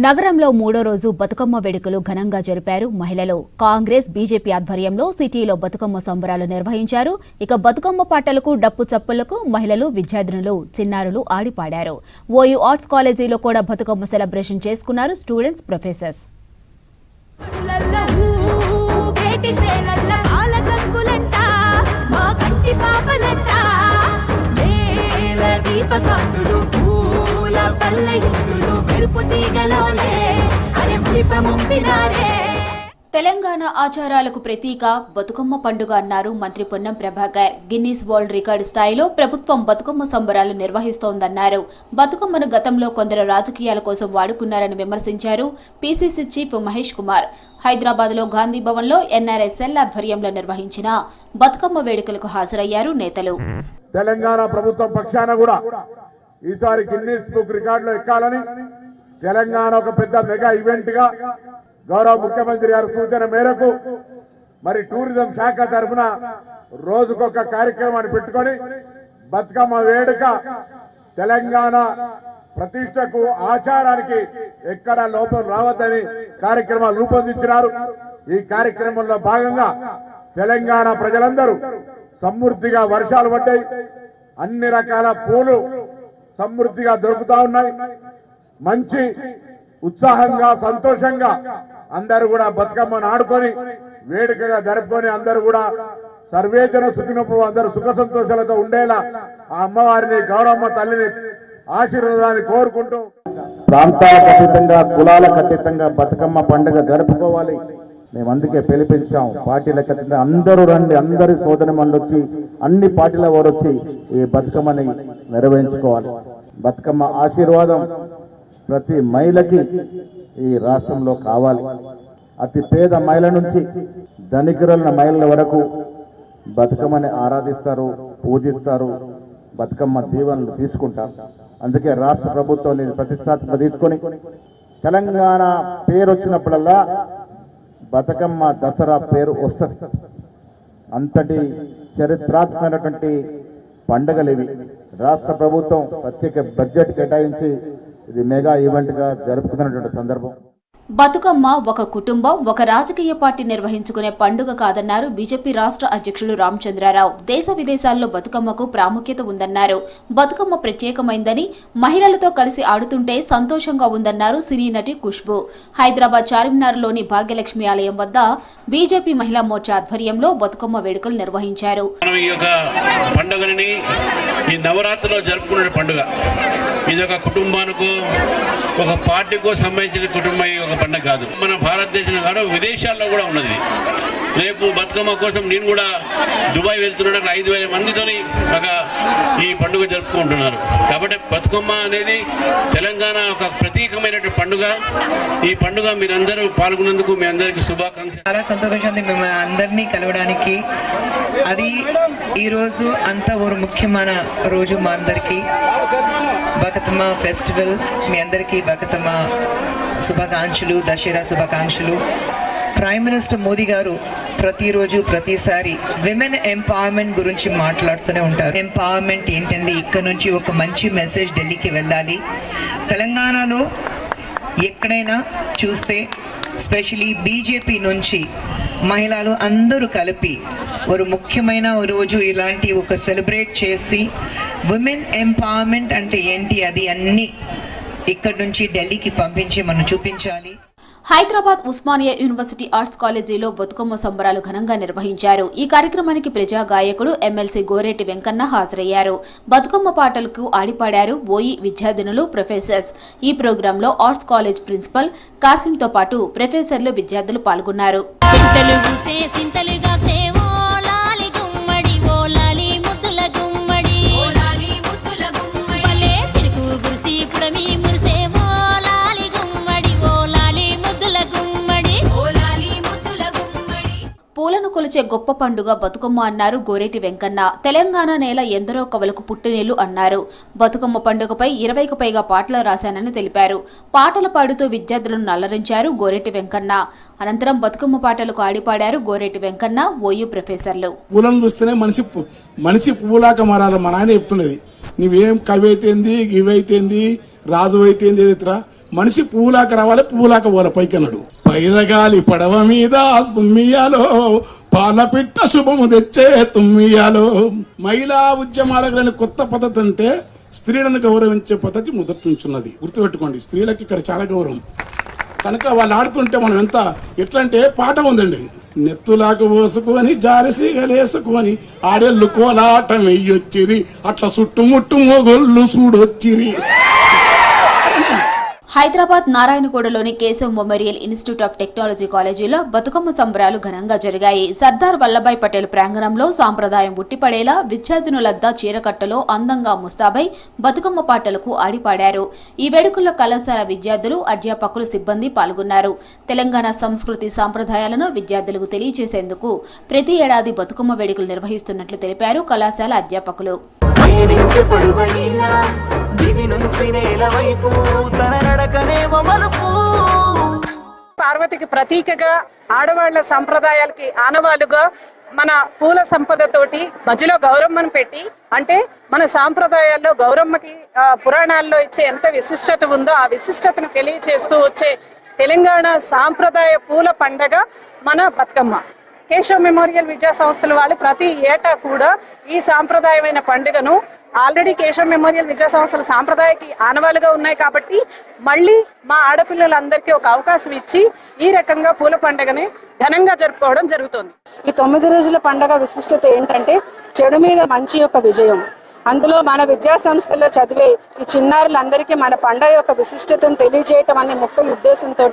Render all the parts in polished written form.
నగరంలో మూడో రోజు బతుకమ్మ వేడుకలు ఘనంగా జరిపారు మహిళలు. కాంగ్రెస్ బీజేపీ ఆధ్వర్యంలో సిటీలో బతుకమ్మ సంబరాలు నిర్వహించారు. ఇక బతుకమ్మ పాటలకు డప్పు చప్పులకు మహిళలు, విద్యార్థినులు, చిన్నారులు ఆడిపాడారు. ఓయూ ఆర్ట్స్ కాలేజీలో కూడా బతుకమ్మ సెలబ్రేషన్ చేసుకున్నారు స్టూడెంట్స్, ప్రొఫెసర్స్. తెలంగాణ ఆచారాలకు ప్రతీక బతుకమ్మ పండుగ అన్నారు మంత్రి Ponnam Prabhakar. Guinness world record స్థాయిలో ప్రభుత్వం బతుకమ్మ సంబరాలు నిర్వహిస్తోందన్నారు. బతుకమ్మను గతంలో కొందరు రాజకీయాల కోసం వాడుకున్నారని విమర్శించారు. పీసీసీ చీఫ్ మహేష్ కుమార్ హైదరాబాద్లో గాంధీ భవన్లో ఎన్ఆర్ఐ సెల్ ఆధ్వర్యంలో నిర్వహించిన బతుకమ్మ వేడుకలకు హాజరయ్యారు నేతలు. తెలంగాణ ప్రభుత్వం పక్షాన కూడా ఈసారి గిన్నీస్ బుక్ రికార్డులో ఎక్కాలని తెలంగాణ ఒక పెద్ద మెగా ఈవెంట్ గా గౌరవ ముఖ్యమంత్రి గారి సూచన మేరకు మరి టూరిజం శాఖ తరఫున రోజుకొక కార్యక్రమాన్ని పెట్టుకొని బతుకమ్మ వేడుక తెలంగాణ ప్రతిష్టకు ఆచారానికి ఎక్కడ లోపం రావద్దని కార్యక్రమాలు రూపొందించినారు. ఈ కార్యక్రమంలో భాగంగా తెలంగాణ ప్రజలందరూ సమృద్ధిగా వర్షాలు పడ్డాయి. అన్ని రకాల పూలు సమృద్ధిగా దొరుకుతా ఉన్నాయి. మంచి ఉత్సాహంగా సంతోషంగా అందరూ కూడా బతుకమ్మను ఆడుకొని వేడుకగా జరుపుకొని అందరూ కూడా సర్వేజన సుఖినోపు అందరూ సుఖ సంతోషాలతో ఉండేలా ఆ అమ్మవారిని గౌరమ్మ తల్లిని ఆశీర్వాదాన్ని కోరుకుంటూ ప్రాంతాలకు అతీతంగా కులాలకు అతీతంగా బతుకమ్మ పండుగ జరుపుకోవాలి. మేము అందుకే పిలిపించాం. పార్టీలకు అతీతంగా అందరూ రండి, అందరి సోదరిమణులు వచ్చి అన్ని పార్టీల వారు వచ్చి ఈ బతుకమ్మని నిర్వహించుకోవాలి. బతుకమ్మ ఆశీర్వాదం ప్రతి మహిళకి ఈ రాష్ట్రంలో కావాలి. అతి పేద మహిళ నుంచి ధనికుల మహిళల వరకు బతుకమ్మని ఆరాధిస్తారు, పూజిస్తారు, బతుకమ్మ దీవెనలు తీసుకుంటారు. అందుకే రాష్ట్ర ప్రభుత్వం ప్రతిష్టాత్మక తీసుకొని తెలంగాణ పేరు వచ్చినప్పుడల్లా బతుకమ్మ దసరా పేరు వస్తుంది. అంతటి చరిత్రాత్మకమైనటువంటి పండుగలు ఇవి. రాష్ట్ర ప్రభుత్వం ప్రత్యేక బడ్జెట్ కేటాయించి ఇది మెగా ఈవెంట్ గా జరుపుతున్నటువంటి సందర్భం. బతుకమ్మ ఒక కుటుంబం, ఒక రాజకీయ పార్టీ నిర్వహించుకునే పండుగ కాదన్నారు బీజేపీ రాష్ట్ర అధ్యక్షులు రామచంద్రరావు. దేశ విదేశాల్లో బతుకమ్మకు ప్రాముఖ్యత ఉందన్నారు. బతుకమ్మ ప్రత్యేకమైందని, మహిళలతో కలిసి ఆడుతుంటే సంతోషంగా ఉందన్నారు సినీ నటి ఖుష్బూ. హైదరాబాద్ చార్మినార్లోని భాగ్యలక్ష్మి ఆలయం వద్ద బీజేపీ మహిళా మోర్చా ఆధ్వర్యంలో బతుకమ్మ వేడుకలు నిర్వహించారు. ఇది ఒక కుటుంబానికో ఒక పార్టీకో సంబంధించిన కుటుంబం ఒక పండుగ కాదు. మన భారతదేశంలో కాదు, విదేశాల్లో కూడా ఉన్నది. రేపు బతుకమ్మ కోసం నేను కూడా దుబాయ్ వెళ్తున్నాను. 5,000 మందితోని ఒక ఈ పండుగ జరుపుకుంటున్నారు. కాబట్టి బతుకమ్మ అనేది తెలంగాణ ఒక ప్రతీకమైనటువంటి పండుగ. ఈ పండుగ మీరందరూ పాల్గొన్నందుకు మీ అందరికీ శుభాకాంక్షలు. చాలా సంతోషంగా మిమ్మల్ని అందరినీ కలవడానికి. అది ఈరోజు అంతా ఒక ముఖ్యమైన రోజు మా అందరికీ. బతుకమ్మ ఫెస్టివల్, మీ అందరికీ బతుకమ్మ శుభాకాంక్షలు, దసరా శుభాకాంక్షలు. ప్రైమ్ మినిస్టర్ మోదీ గారు ప్రతిరోజు ప్రతిసారి విమెన్ ఎంపవర్మెంట్ గురించి మాట్లాడుతూనే ఉంటారు. ఎంపవర్మెంట్ ఏంటంటే ఇక్కడ నుంచి ఒక మంచి మెసేజ్ ఢిల్లీకి వెళ్ళాలి. తెలంగాణలో ఎక్కడైనా చూస్తే స్పెషలీ బీజేపీ నుంచి మహిళలు అందరూ కలిపి ఒక ముఖ్యమైన రోజు ఇలాంటి ఒక సెలబ్రేట్ చేసి విమెన్ ఎంపవర్మెంట్ అంటే ఏంటి అది అన్నీ ఇక్కడ నుంచి ఢిల్లీకి పంపించి మనం చూపించాలి. హైదరాబాద్ ఉస్మానియా యూనివర్సిటీ ఆర్ట్స్ కాలేజీలో బతుకమ్మ సంబరాలు ఘనంగా నిర్వహించారు. ఈ కార్యక్రమానికి ప్రజా గాయకుడు ఎమ్మెల్సీ గోరేటి వెంకన్న హాజరయ్యారు. బతుకమ్మ పాటలకు ఆడిపాడారు ఓయి విద్యార్థినులు, ప్రొఫెసర్స్. ఈ ప్రోగ్రాంలో ఆర్ట్స్ కాలేజ్ ప్రిన్సిపల్ కాసింతో పాటు ప్రొఫెసర్లు, విద్యార్థులు పాల్గొన్నారు. పూలను కొలిచే గొప్ప పండుగ బతుకమ్మ అన్నారు గోరేటి వెంకన్న. తెలంగాణ నేల ఎందరో కవులకు పుట్టినీళ్లు అన్నారు. బతుకమ్మ పండుగపై 20కు పైగా పాటలు రాశానని తెలిపారు. పాటలు పాడుతూ విద్యార్థులను నల్లరించారు గోరేటి వెంకన్న. అనంతరం బతుకమ్మ పాటలకు ఆడిపాడారు గోరేటి వెంకన్న, ఓయూ ప్రొఫెసర్లు. పూలను చూస్తేనే మనిషి పువ్వులాక మారాలి. మా నాయన చెప్తున్నది, నువ్వేం కవి అయితేంది, గివైతేంది, రాజు అయితేంది, ఎదురా మనిషి పువ్వులాక రావాలి, పువ్వులాక పోల పైకన్నాడు. పైరగాలి పడవ మీద సుమ్మియాలో, పాలపిట్ట శుభము తెచ్చే తుమ్మియాలో. మహిళా ఉద్యమాలకు కొత్త పద్ధతి అంటే స్త్రీలను గౌరవించే పద్ధతి మొదటి నుంచి ఉన్నది. గుర్తుపెట్టుకోండి, స్త్రీలకు ఇక్కడ చాలా గౌరవం. కనుక వాళ్ళు ఆడుతుంటే మనం ఎంత ఎట్లా అంటే పాట ఉందండి, నెత్తులాకు పోసుకొని జారసిగలేసుకొని ఆడేళ్ళు కోలాటం వెయ్యొచ్చిరి, అట్లా చుట్టుముట్టు మొగొళ్ళు చూడొచ్చిరి. హైదరాబాద్ నారాయణగూడలోని Keshav memorial institute of technology కాలేజీలో బతుకమ్మ సంబరాలు ఘనంగా జరిగాయి. సర్దార్ వల్లభాయ్ పటేల్ ప్రాంగణంలో సాంప్రదాయం ఉట్టిపడేలా విద్యార్థినులంతా చీరకట్టలో అందంగా ముస్తాబై బతుకమ్మ పాటలకు ఆడిపాడారు. ఈ వేడుకల్లో కళాశాల విద్యార్థులు, అధ్యాపకులు, సిబ్బంది పాల్గొన్నారు. తెలంగాణ సంస్కృతి సాంప్రదాయాలను విద్యార్థులకు తెలియజేసేందుకు ప్రతి ఏడాది బతుకమ్మ వేడుకలు నిర్వహిస్తున్నట్లు తెలిపారు కళాశాల అధ్యాపకులు. పార్వతికి ప్రతీకగా, ఆడవాళ్ల సంప్రదాయాలకి ఆనవాలుగా మన పూల సంపదతోటి మధ్యలో గౌరమ్మను పెట్టి, అంటే మన సాంప్రదాయాల్లో గౌరమ్మకి పురాణాల్లో ఇచ్చే ఎంత విశిష్టత ఉందో ఆ విశిష్టతను తెలియచేస్తూ వచ్చే తెలంగాణ సాంప్రదాయ పూల పండగ మన బతుకమ్మ. కేశవ్ మెమోరియల్ విద్యా సంస్థల వాళ్ళు ప్రతి ఏటా కూడా ఈ సాంప్రదాయమైన పండుగను, ఆల్రెడీ కేశవ్ మెమోరియల్ విద్యా సంస్థల సాంప్రదాయకి ఆనవాలుగా ఉన్నాయి కాబట్టి మళ్ళీ మా ఆడపిల్లలందరికీ ఒక అవకాశం ఇచ్చి ఈ రకంగా పూల పండుగని ఘనంగా జరుపుకోవడం జరుగుతుంది. ఈ 9 రోజుల పండుగ విశిష్టత ఏంటంటే చెడు మీద మంచి యొక్క విజయం. అందులో మన విద్యా సంస్థల్లో చదివే ఈ చిన్నారులందరికీ మన పండుగ యొక్క విశిష్టతను తెలియజేయటం అనే ముఖ్య ఉద్దేశంతో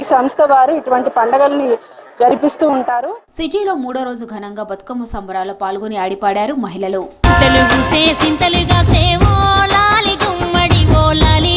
ఈ సంస్థ వారు ఇటువంటి పండుగల్ని జరిపిస్తూ ఉంటారు. సిటీలో 3వ రోజు ఘనంగా బతుకమ్మ సంబరాల్లో పాల్గొని ఆడిపాడారు మహిళలు. తెలుగు సే సింతలుగా సేవో లాలి గుమ్మడి ఓ లాలి